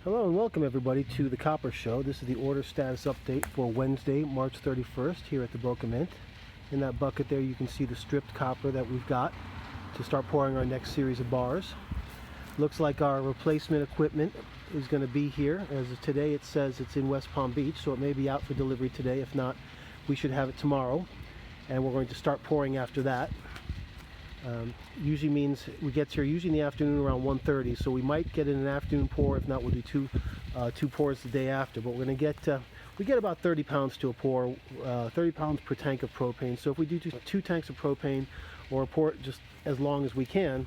Hello and welcome everybody to the Copper Show. This is the order status update for Wednesday, March 31st here at the Boca Mint. In that bucket there you can see the stripped copper that we've got to start pouring our next series of bars. Looks like our replacement equipment is going to be here. As of today it says it's in West Palm Beach, so it may be out for delivery today. If not, we should have it tomorrow, and we're going to start pouring after that. Usually means we get here usually in the afternoon around 1:30, so we might get in an afternoon pour. If not, we'll do two pours the day after. But we're going to get we get about 30 pounds to a pour, 30 pounds per tank of propane. So if we do two tanks of propane or a pour just as long as we can,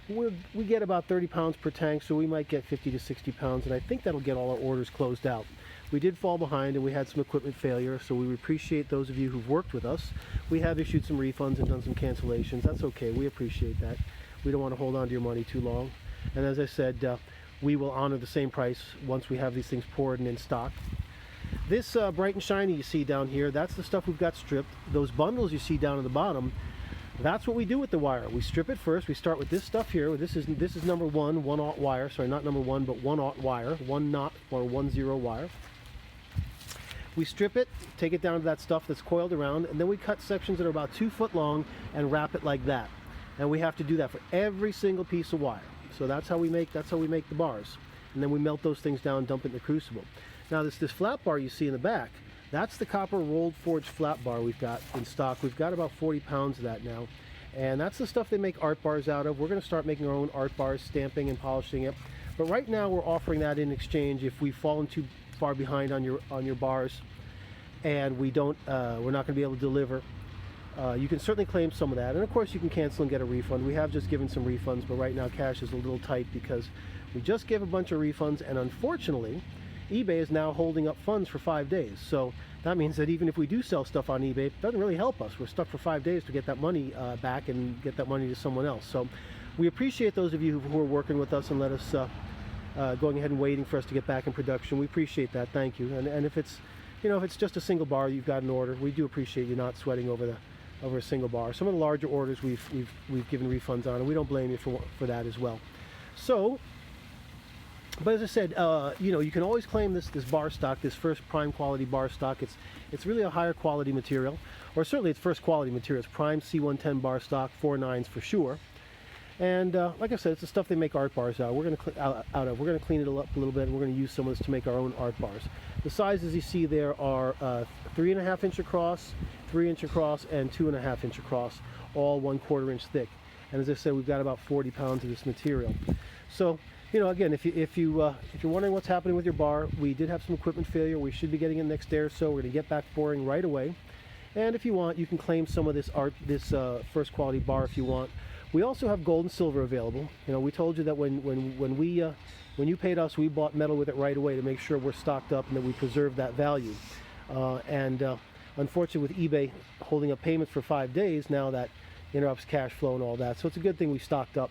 we get about 30 pounds per tank, so we might get 50 to 60 pounds, and I think that'll get all our orders closed out. We did fall behind and we had some equipment failure, so we appreciate those of you who've worked with us. We have issued some refunds and done some cancellations. That's okay, we appreciate that. We don't want to hold on to your money too long. And as I said, we will honor the same price once we have these things poured and in stock. This bright and shiny you see down here, that's the stuff we've got stripped. Those bundles you see down at the bottom, that's what we do with the wire. We strip it first. We start with this stuff here. This is number 1/0 wire. Sorry, not number 1, but 1/0 wire. 1/0 or 1/0 wire. We strip it, take it down to that stuff that's coiled around, and then we cut sections that are about 2 foot long and wrap it like that. And we have to do that for every single piece of wire. So that's how we make the bars. And then we melt those things down, dump it in the crucible. Now this flat bar you see in the back, that's the copper rolled forged flat bar we've got in stock. We've got about 40 pounds of that now. And that's the stuff they make art bars out of. We're going to start making our own art bars, stamping and polishing it. But right now we're offering that in exchange if we've fallen too far behind on your bars and we're not going to be able to deliver. You can certainly claim some of that, and of course you can cancel and get a refund. We have just given some refunds, but right now cash is a little tight because we just gave a bunch of refunds, and unfortunately eBay is now holding up funds for 5 days. So that means that even if we do sell stuff on eBay, it doesn't really help us. We're stuck for 5 days to get that money back and get that money to someone else. So we appreciate those of you who are working with us and let us going ahead and waiting for us to get back in production. We appreciate that. Thank you. And if it's if it's just a single bar you've got an order, we do appreciate you not sweating over a single bar. Some of the larger orders we've given refunds on, and we don't blame you for that as well. So, but as I said, you can always claim this bar stock, this first prime quality bar stock. It's really a higher quality material, or certainly it's first quality material. It's prime C110 bar stock, 4 9s for sure. And like I said, it's the stuff they make art bars out. We're going to clean it up a little bit, and we're going to use some of this to make our own art bars. The sizes you see there are 3.5 inch across, 3 inch across, and 2.5 inch across, all 1/4 inch thick. And as I said, we've got about 40 pounds of this material. So, again, if you're wondering what's happening with your bar, we did have some equipment failure. We should be getting it next day or so. We're going to get back pouring right away. And if you want, you can claim some of this first quality bar if you want. We also have gold and silver available. We told you that when you paid us, we bought metal with it right away to make sure we're stocked up and that we preserve that value. Unfortunately, with eBay holding up payments for 5 days, now that interrupts cash flow and all that. So it's a good thing we stocked up.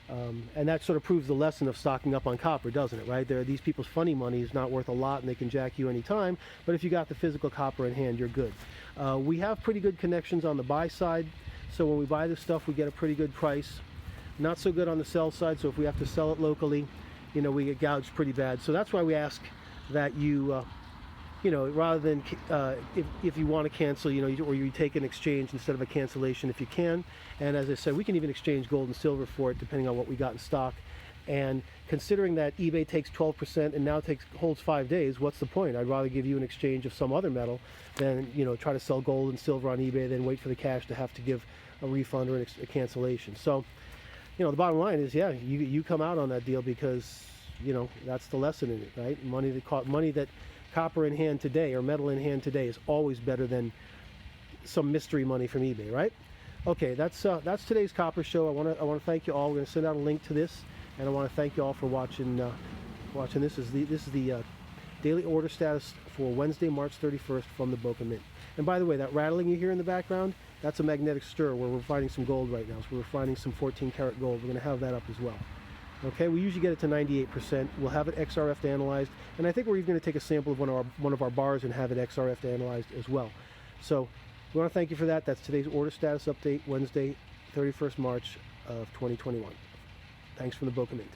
And that sort of proves the lesson of stocking up on copper, doesn't it, right? These people's funny money is not worth a lot and they can jack you anytime, but if you got the physical copper in hand, you're good. We have pretty good connections on the buy side, so when we buy this stuff, we get a pretty good price. Not so good on the sell side, so if we have to sell it locally, we get gouged pretty bad. So that's why we ask that you, rather than, if you want to cancel, or you take an exchange instead of a cancellation if you can. And as I said, we can even exchange gold and silver for it depending on what we got in stock. And considering that eBay takes 12% and now holds 5 days, what's the point? I'd rather give you an exchange of some other metal than try to sell gold and silver on eBay, then wait for the cash to have to give a refund or a cancellation. So, the bottom line is, yeah, you come out on that deal because that's the lesson in it, right? Money that copper in hand today or metal in hand today is always better than some mystery money from eBay, right? Okay, that's today's Copper Show. I want to thank you all. We're going to send out a link to this, and I want to thank you all for watching. This is the daily order status for Wednesday, March 31st from the Boca Mint. And by the way, that rattling you hear in the background, that's a magnetic stir where we're finding some gold right now. So we're finding some 14 karat gold. We're going to have that up as well. Okay, we usually get it to 98%. We'll have it XRF analyzed, and I think we're even going to take a sample of one of our bars and have it XRF analyzed as well. So we want to thank you for that. That's today's order status update, Wednesday, 31st March of 2021. Thanks from the Boca Mint.